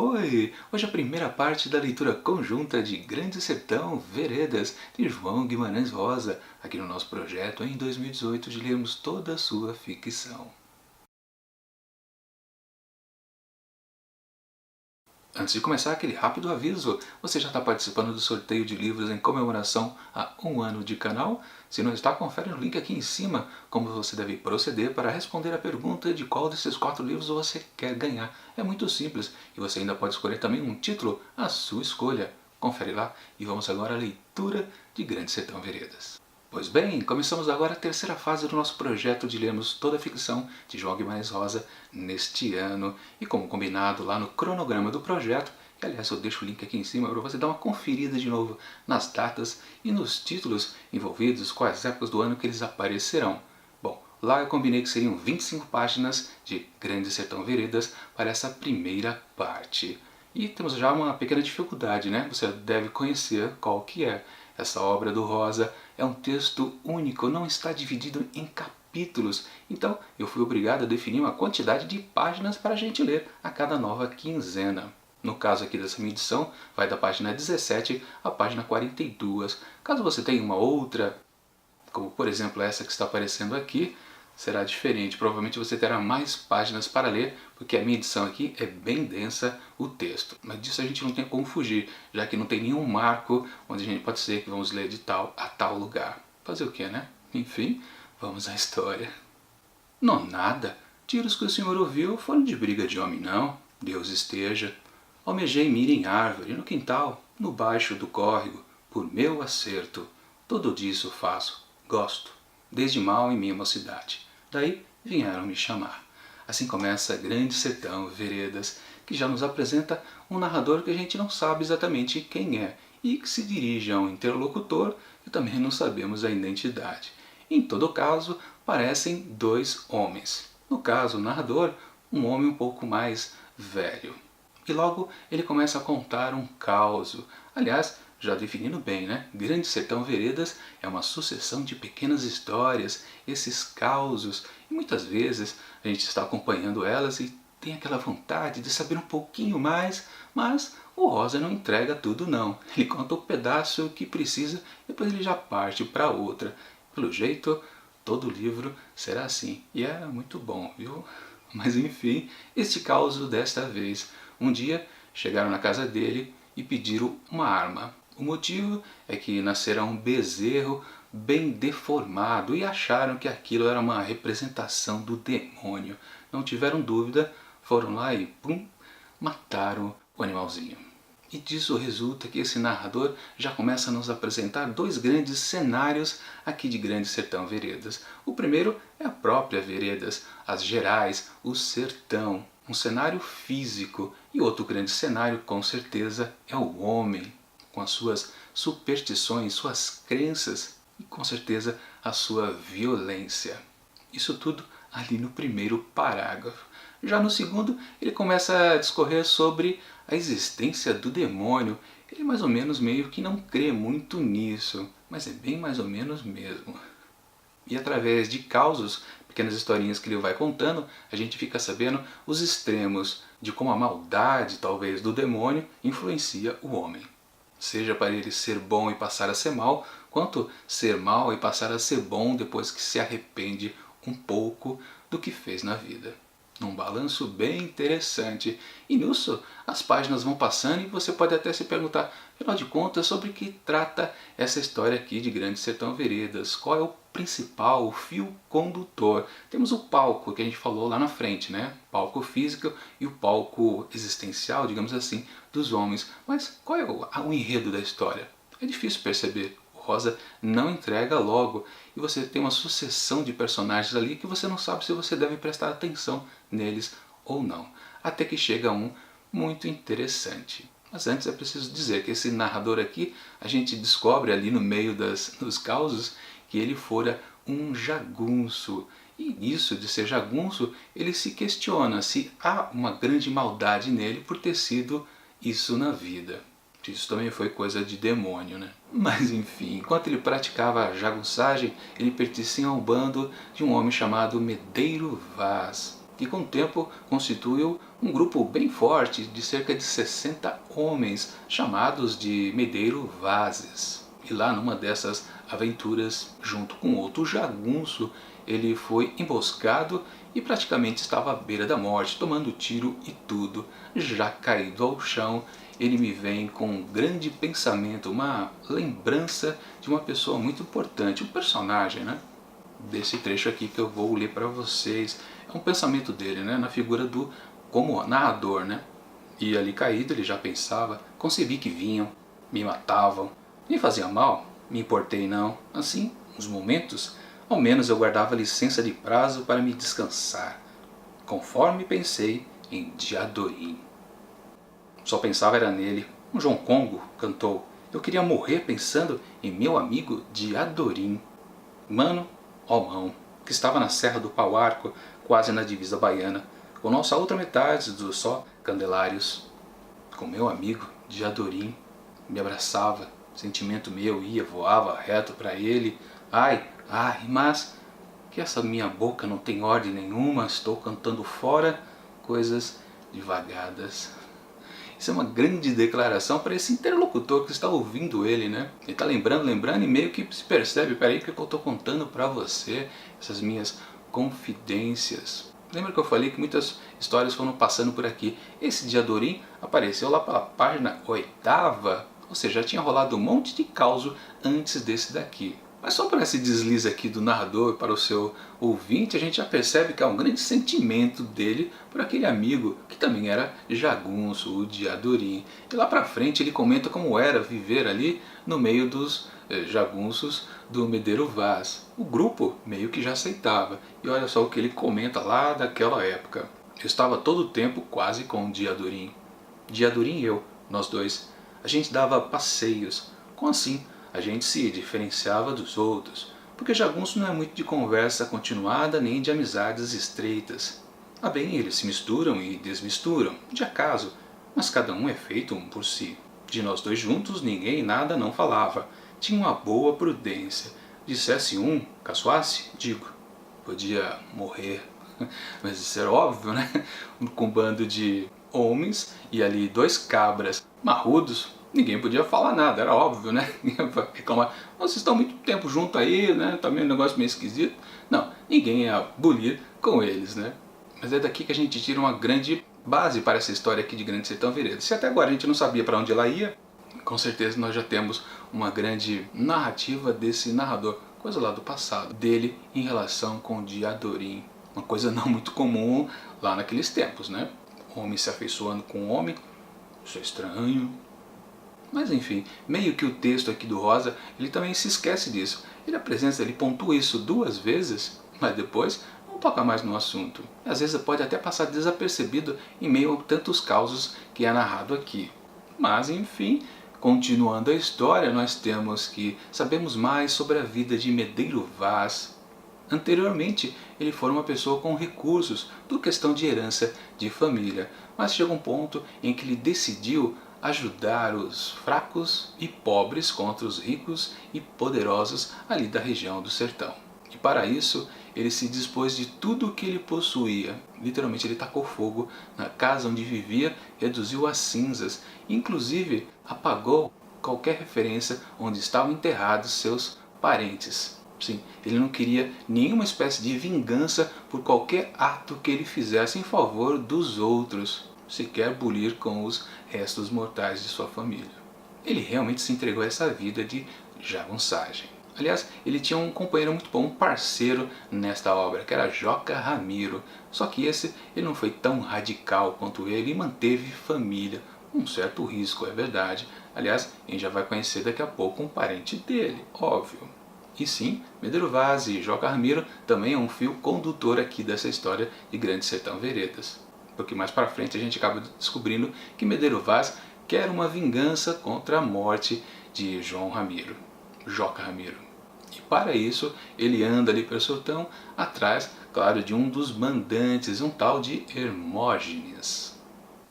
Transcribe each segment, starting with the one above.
Oi! Hoje a primeira parte da leitura conjunta de Grande Sertão Veredas, de João Guimarães Rosa, aqui no nosso projeto em 2018 de lermos toda a sua ficção. Antes de começar, aquele rápido aviso, você já está participando do sorteio de livros em comemoração a 1 ano de canal? Se não está, confere no link aqui em cima como você deve proceder para responder a pergunta de qual desses 4 livros você quer ganhar. É muito simples e você ainda pode escolher também um título à sua escolha. Confere lá e vamos agora à leitura de Grande Sertão Veredas. Pois bem, começamos agora a terceira fase do nosso projeto de lermos toda a ficção de João Guimarães Rosa neste ano. E como combinado lá no cronograma do projeto, que aliás eu deixo o link aqui em cima para você dar uma conferida de novo nas datas e nos títulos envolvidos, quais épocas do ano que eles aparecerão. Bom, lá eu combinei que seriam 25 páginas de Grande Sertão Veredas para essa primeira parte. E temos já uma pequena dificuldade, né? Você deve conhecer qual que é. Essa obra do Rosa é um texto único, não está dividido em capítulos. Então eu fui obrigado a definir uma quantidade de páginas para a gente ler a cada nova quinzena. No caso aqui dessa minha edição, vai da página 17 à página 42. Caso você tenha uma outra, como por exemplo essa que está aparecendo aqui, será diferente. Provavelmente você terá mais páginas para ler, porque a minha edição aqui é bem densa o texto. Mas disso a gente não tem como fugir, já que não tem nenhum marco onde a gente pode dizer que vamos ler de tal a tal lugar. Fazer o que, né? Enfim, vamos à história. Não nada. Tiros que o senhor ouviu foram de briga de homem, não. Deus esteja. Almejei mira em árvore, no quintal, no baixo do córrego, por meu acerto. Tudo disso faço. Gosto. Desde mal em minha mocidade. Daí vieram me chamar. Assim começa Grande Sertão Veredas, que já nos apresenta um narrador que a gente não sabe exatamente quem é e que se dirige a um interlocutor que também não sabemos a identidade. Em todo caso, parecem 2 homens. No caso, o narrador, um homem um pouco mais velho. E logo ele começa a contar um causo. Aliás, já definindo bem, né? Grande Sertão Veredas é uma sucessão de pequenas histórias, esses causos, e muitas vezes a gente está acompanhando elas e tem aquela vontade de saber um pouquinho mais, mas o Rosa não entrega tudo não. Ele conta o pedaço que precisa, depois ele já parte para outra. Pelo jeito, todo livro será assim, e é muito bom, viu? Mas enfim, este caos desta vez. Um dia chegaram na casa dele e pediram uma arma. O motivo é que nascerá um bezerro bem deformado e acharam que aquilo era uma representação do demônio. Não tiveram dúvida, foram lá e pum, mataram o animalzinho. E disso resulta que esse narrador já começa a nos apresentar 2 grandes cenários aqui de Grande Sertão Veredas. O primeiro é a própria Veredas, as gerais, o sertão, um cenário físico. E outro grande cenário, com certeza, é o homem, com as suas superstições, suas crenças e com certeza a sua violência. Isso tudo ali no primeiro parágrafo. Já no segundo, ele começa a discorrer sobre a existência do demônio. Ele mais ou menos meio que não crê muito nisso, mas é bem mais ou menos mesmo. E através de causos, pequenas historinhas que ele vai contando, a gente fica sabendo os extremos de como a maldade, talvez, do demônio influencia o homem. Seja para ele ser bom e passar a ser mal, quanto ser mal e passar a ser bom depois que se arrepende um pouco do que fez na vida. Um balanço bem interessante. E nisso as páginas vão passando e você pode até se perguntar, afinal de contas, sobre o que trata essa história aqui de Grande Sertão Veredas? Qual é o principal, o fio condutor? Temos o palco que a gente falou lá na frente, né? Palco físico e o palco existencial, digamos assim, dos homens. Mas qual é o enredo da história? É difícil perceber. Rosa não entrega logo e você tem uma sucessão de personagens ali que você não sabe se você deve prestar atenção neles ou não. Até que chega um muito interessante. Mas antes é preciso dizer que esse narrador aqui, a gente descobre ali no meio dos causos que ele fora um jagunço. E nisso de ser jagunço, ele se questiona se há uma grande maldade nele por ter sido isso na vida. Isso também foi coisa de demônio, né? Mas enfim, enquanto ele praticava a jagunçagem, ele pertencia ao bando de um homem chamado Medeiro Vaz. que com o tempo constituiu um grupo bem forte de cerca de 60 homens, chamados de Medeiro Vazes. E lá numa dessas aventuras, junto com outro jagunço, ele foi emboscado e praticamente estava à beira da morte, tomando tiro e tudo. Já caído ao chão, ele me vem com um grande pensamento, uma lembrança de uma pessoa muito importante, um personagem, né? Desse trecho aqui que eu vou ler para vocês. É um pensamento dele, né? Na figura do como narrador, né? E ali caído ele já pensava, concebi que vinham, me matavam, me fazia mal, me importei não. Assim, uns momentos, ao menos eu guardava licença de prazo para me descansar, conforme pensei em Diadorim. Só pensava era nele. Um João Congo cantou: eu queria morrer pensando em meu amigo Diadorim. Mano, ó mão, que estava na Serra do Pau-Arco, quase na divisa baiana, com nossa outra metade dos só Candelários. Com meu amigo Diadorim, me abraçava, sentimento meu ia, voava reto para ele. Ai, ai, mas que essa minha boca não tem ordem nenhuma, estou cantando fora coisas divagadas. Isso é uma grande declaração para esse interlocutor que está ouvindo ele, né? Ele está lembrando e meio que se percebe, peraí, o que eu estou contando para você, essas minhas confidências. Lembra que eu falei que muitas histórias foram passando por aqui? Esse Diadorim apareceu lá pela página 8ª, ou seja, já tinha rolado um monte de causo antes desse daqui. Mas só por esse deslize aqui do narrador para o seu ouvinte, a gente já percebe que há um grande sentimento dele por aquele amigo que também era jagunço, o Diadorim. E lá pra frente ele comenta como era viver ali no meio dos jagunços do Medeiro Vaz. O grupo meio que já aceitava. E olha só o que ele comenta lá daquela época. Eu estava todo o tempo quase com o Diadorim. Diadorim e eu, nós dois, a gente dava passeios. Com assim, a gente se diferenciava dos outros, porque jagunço não é muito de conversa continuada nem de amizades estreitas. Ah bem, eles se misturam e desmisturam, de acaso, mas cada um é feito um por si. De nós dois juntos ninguém nada não falava, tinha uma boa prudência. Dissesse um, caçoasse, digo, podia morrer. Mas isso era óbvio, né? Com um bando de homens e ali 2 cabras marrudos, ninguém podia falar nada, era óbvio, né? Ninguém ia reclamar, vocês estão muito tempo junto aí, né? Tá meio um negócio meio esquisito. Não, ninguém ia bulir com eles, né? Mas é daqui que a gente tira uma grande base para essa história aqui de Grande Sertão Veredas. Se até agora a gente não sabia para onde ela ia, com certeza nós já temos uma grande narrativa desse narrador, coisa lá do passado, dele em relação com o Diadorim. Uma coisa não muito comum lá naqueles tempos, né? Homem se afeiçoando com homem, isso é estranho. Mas enfim, meio que o texto aqui do Rosa, ele também se esquece disso. Ele pontua isso 2 vezes, mas depois não toca mais no assunto. Às vezes pode até passar desapercebido em meio a tantos causos que é narrado aqui. Mas enfim, continuando a história, nós temos que sabemos mais sobre a vida de Medeiro Vaz. Anteriormente, ele foi uma pessoa com recursos, tudo questão de herança de família, mas chegou um ponto em que ele decidiu ajudar os fracos e pobres contra os ricos e poderosos ali da região do sertão. E para isso, ele se dispôs de tudo o que ele possuía. Literalmente, ele tacou fogo na casa onde vivia, reduziu a cinzas, inclusive apagou qualquer referência onde estavam enterrados seus parentes. Sim, ele não queria nenhuma espécie de vingança por qualquer ato que ele fizesse em favor dos outros, sequer bulir com os restos mortais de sua família. Ele realmente se entregou a essa vida de jagunçagem. Aliás, ele tinha um companheiro muito bom, um parceiro nesta obra, que era Joca Ramiro. Só que ele não foi tão radical quanto ele e manteve família. Um certo risco, é verdade. Aliás, a gente já vai conhecer daqui a pouco um parente dele, óbvio. E sim, Medeiro Vaz e Joca Ramiro também é um fio condutor aqui dessa história de Grande Sertão Veredas. Porque mais para frente a gente acaba descobrindo que Medeiro Vaz quer uma vingança contra a morte de Joca Ramiro. E para isso ele anda ali pelo sertão atrás, claro, de um dos mandantes, um tal de Hermógenes.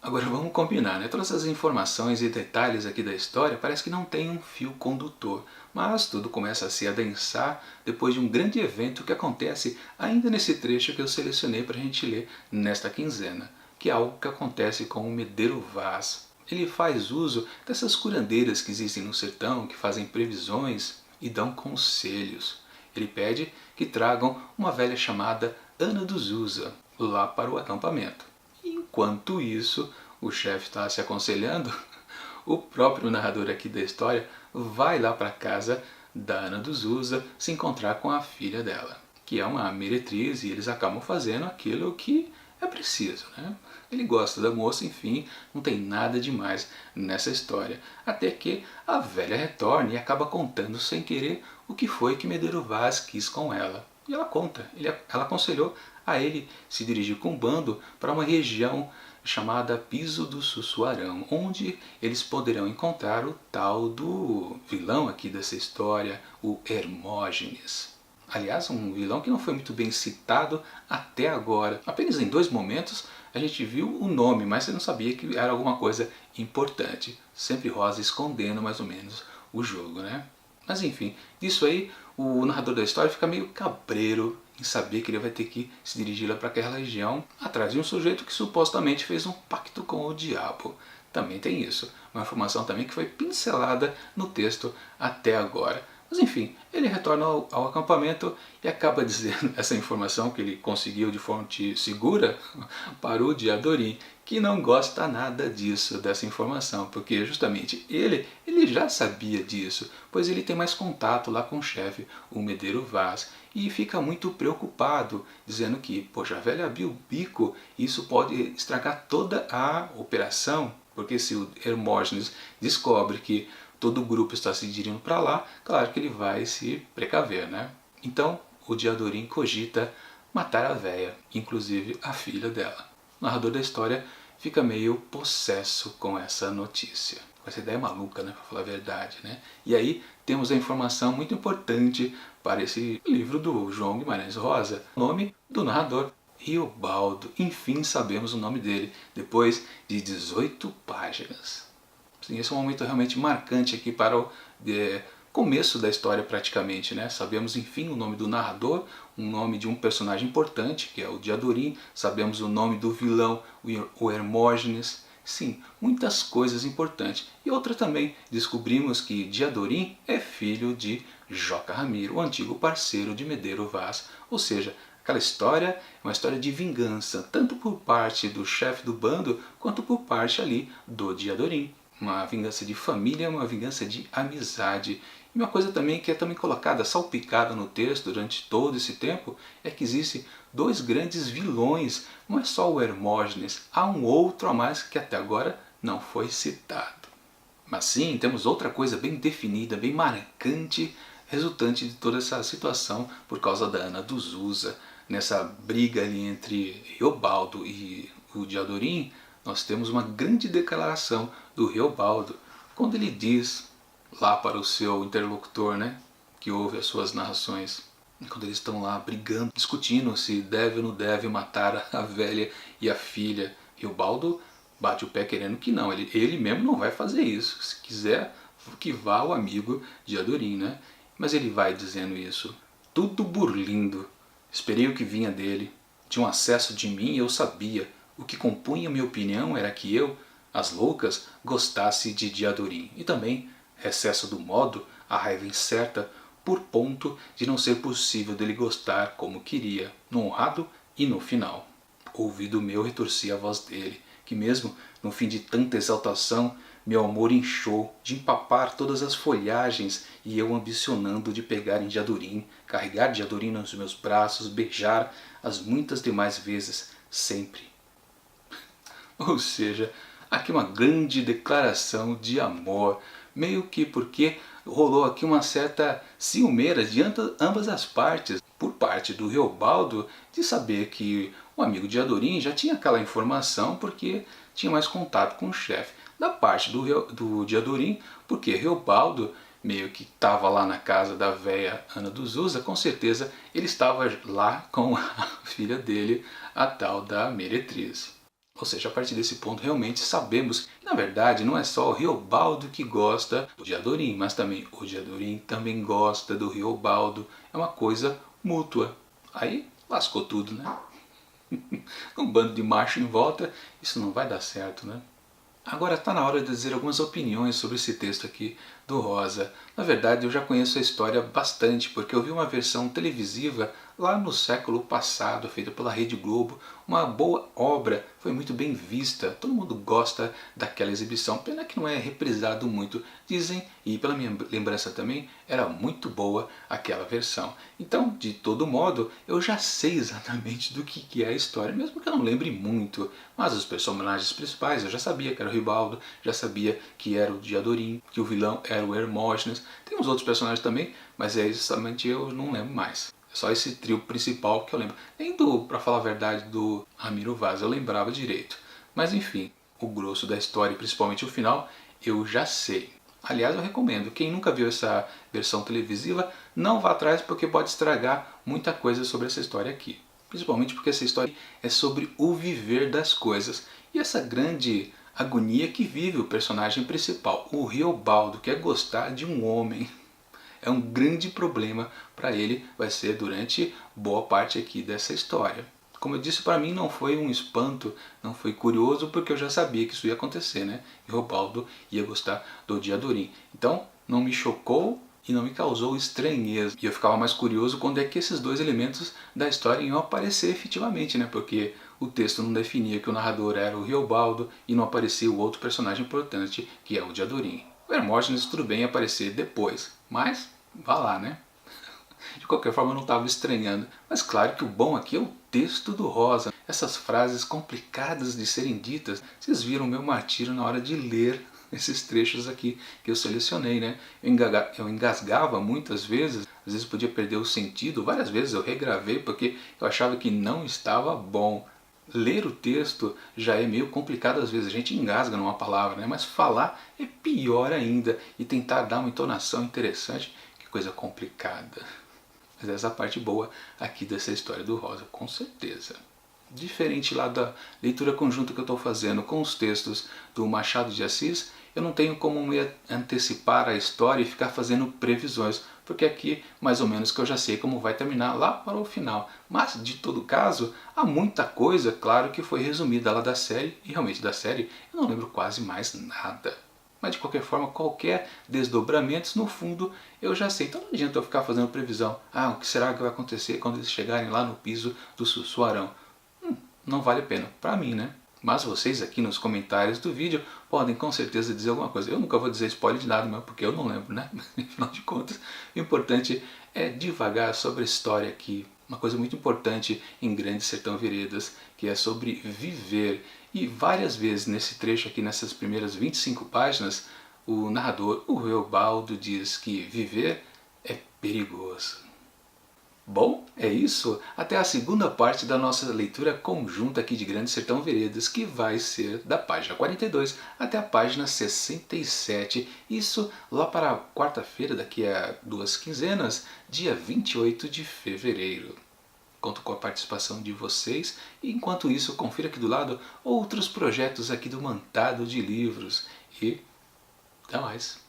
Agora vamos combinar, né? Todas as informações e detalhes aqui da história parece que não tem um fio condutor, mas tudo começa a se adensar depois de um grande evento que acontece ainda nesse trecho que eu selecionei para a gente ler nesta quinzena, que é algo que acontece com o Medeiro Vaz. Ele faz uso dessas curandeiras que existem no sertão, que fazem previsões e dão conselhos. Ele pede que tragam uma velha chamada Ana dos Usa lá para o acampamento. Enquanto isso, o chefe está se aconselhando, o próprio narrador aqui da história vai lá para a casa da Ana dos Usa se encontrar com a filha dela, que é uma meretriz, e eles acabam fazendo aquilo que é preciso, né? Ele gosta da moça, enfim, não tem nada demais nessa história. Até que a velha retorna e acaba contando sem querer o que foi que Medeiro Vaz quis com ela. E ela conta, ela aconselhou a ele se dirigir com o bando para uma região chamada Piso do Sussuarão, onde eles poderão encontrar o tal do vilão aqui dessa história, o Hermógenes. Aliás, um vilão que não foi muito bem citado até agora. Apenas em 2 momentos a gente viu o nome, mas você não sabia que era alguma coisa importante. Sempre Rosa escondendo mais ou menos o jogo, né? Mas enfim, disso aí o narrador da história fica meio cabreiro em saber que ele vai ter que se dirigir lá para aquela região atrás de um sujeito que supostamente fez um pacto com o diabo. Também tem isso, uma informação também que foi pincelada no texto até agora. Mas enfim, ele retorna ao acampamento e acaba dizendo essa informação que ele conseguiu de fonte segura para o Diadorim, que não gosta nada disso, dessa informação, porque justamente ele já sabia disso, pois ele tem mais contato lá com o chefe, o Medeiro Vaz, e fica muito preocupado, dizendo que, poxa, a velha abriu o bico, isso pode estragar toda a operação, porque se o Hermógenes descobre que todo o grupo está se dirigindo para lá, claro que ele vai se precaver, né? Então, o Diadorim cogita matar a véia, inclusive a filha dela. O narrador da história fica meio possesso com essa notícia. Com essa ideia maluca, né, para falar a verdade, né? E aí temos a informação muito importante para esse livro do João Guimarães Rosa. O nome do narrador, Riobaldo. Enfim sabemos o nome dele, depois de 18 páginas. Sim, esse é um momento realmente marcante aqui para o começo da história praticamente, né? Sabemos enfim o nome do narrador, o nome de um personagem importante, que é o Diadorim, sabemos o nome do vilão, o Hermógenes. Sim, muitas coisas importantes. E outra também, descobrimos que Diadorim é filho de Joca Ramiro, o antigo parceiro de Medeiro Vaz. Ou seja, aquela história é uma história de vingança, tanto por parte do chefe do bando, quanto por parte ali do Diadorim. Uma vingança de família, uma vingança de amizade. E uma coisa também que é também colocada, salpicada no texto durante todo esse tempo, é que existem 2 grandes vilões. Não é só o Hermógenes, há um outro a mais que até agora não foi citado. Mas sim, temos outra coisa bem definida, bem marcante, resultante de toda essa situação por causa da Ana dos Usa. Nessa briga ali entre Riobaldo e o Diadorim, nós temos uma grande declaração do Riobaldo, quando ele diz lá para o seu interlocutor, né, que ouve as suas narrações, quando eles estão lá brigando, discutindo se deve ou não deve matar a velha e a filha. Riobaldo bate o pé querendo que não, ele mesmo não vai fazer isso, se quiser que vá o amigo Diadorim, né? Mas ele vai dizendo isso, tudo burlindo, esperei o que vinha dele, tinha um acesso de mim e eu sabia. O que compunha minha opinião era que eu, as loucas, gostasse de Diadorim. E também, recesso do modo, a raiva incerta, por ponto de não ser possível dele gostar como queria, no honrado e no final. Ouvido meu retorcia a voz dele, que mesmo no fim de tanta exaltação, meu amor inchou de empapar todas as folhagens e eu ambicionando de pegar em Diadorim, carregar Diadorim nos meus braços, beijar as muitas demais vezes, sempre. Ou seja, aqui uma grande declaração de amor, meio que porque rolou aqui uma certa ciumeira de ambas as partes, por parte do Riobaldo, de saber que o amigo de Diadorim já tinha aquela informação porque tinha mais contato com o chefe. Da parte do Diadorim, porque Riobaldo meio que estava lá na casa da véia Ana dos Usa, com certeza ele estava lá com a filha dele, a tal da meretriz. Ou seja, a partir desse ponto realmente sabemos que na verdade não é só o Riobaldo que gosta do Diadorim, mas também o Diadorim também gosta do Riobaldo. É uma coisa mútua. Aí lascou tudo, né? Um bando de macho em volta, isso não vai dar certo, né? Agora está na hora de dizer algumas opiniões sobre esse texto aqui do Rosa. Na verdade eu já conheço a história bastante, porque eu vi uma versão televisiva lá no século passado, feita pela Rede Globo. Uma boa obra, foi muito bem vista, todo mundo gosta daquela exibição, pena que não é reprisado muito, dizem, e pela minha lembrança também, era muito boa aquela versão. Então, de todo modo, eu já sei exatamente do que é a história, mesmo que eu não lembre muito, mas os personagens principais eu já sabia que era o Ribaldo, já sabia que era o Diadorim, que o vilão era o Hermógenes, tem uns outros personagens também, mas é exatamente eu não lembro mais. Só esse trio principal que eu lembro. Nem do, pra falar a verdade, do Ramiro Vaz eu lembrava direito. Mas enfim, o grosso da história, principalmente o final, eu já sei. Aliás, eu recomendo. Quem nunca viu essa versão televisiva, não vá atrás porque pode estragar muita coisa sobre essa história aqui. Principalmente porque essa história é sobre o viver das coisas. E essa grande agonia que vive o personagem principal, o Riobaldo, que é gostar de um homem. É um grande problema para ele, vai ser durante boa parte aqui dessa história. Como eu disse, para mim não foi um espanto, não foi curioso, porque eu já sabia que isso ia acontecer, né? E Robaldo ia gostar do Diadorim. Então, não me chocou e não me causou estranheza. E eu ficava mais curioso quando é que esses dois elementos da história iam aparecer efetivamente, né? Porque o texto não definia que o narrador era o Riobaldo e não aparecia o outro personagem importante, que é o Diadorim. O Hermógenes tudo bem aparecer depois, mas vá lá, né? De qualquer forma eu não estava estranhando. Mas claro que o bom aqui é o texto do Rosa. Essas frases complicadas de serem ditas. Vocês viram o meu martírio na hora de ler esses trechos aqui que eu selecionei, né? Eu engasgava muitas vezes, às vezes podia perder o sentido. Várias vezes eu regravei porque eu achava que não estava bom. Ler o texto já é meio complicado às vezes, a gente engasga numa palavra, né? Mas falar é pior ainda, e tentar dar uma entonação interessante, que coisa complicada. Mas essa é a parte boa aqui dessa história do Rosa, com certeza. Diferente lá da leitura conjunta que eu estou fazendo com os textos do Machado de Assis, eu não tenho como me antecipar a história e ficar fazendo previsões, porque aqui mais ou menos que eu já sei como vai terminar lá para o final. Mas de todo caso, há muita coisa, claro, que foi resumida lá da série, e realmente da série eu não lembro quase mais nada. Mas de qualquer forma, qualquer desdobramento, no fundo, eu já sei. Então não adianta eu ficar fazendo previsão. Ah, o que será que vai acontecer quando eles chegarem lá no piso do Sussuarão? Não vale a pena, para mim, né? Mas vocês aqui nos comentários do vídeo podem com certeza dizer alguma coisa. Eu nunca vou dizer spoiler de nada, mas porque eu não lembro, né? Afinal de contas, o importante é divagar sobre a história aqui. Uma coisa muito importante em Grande Sertão Veredas, que é sobre viver. E várias vezes nesse trecho aqui, nessas primeiras 25 páginas, o narrador, o Reobaldo, diz que viver é perigoso. Bom, é isso. Até a segunda parte da nossa leitura conjunta aqui de Grande Sertão Veredas, que vai ser da página 42 até a página 67. Isso lá para a quarta-feira, daqui a 2 quinzenas, dia 28 de fevereiro. Conto com a participação de vocês e enquanto isso confira aqui do lado outros projetos aqui do Mantado de Livros. E até mais!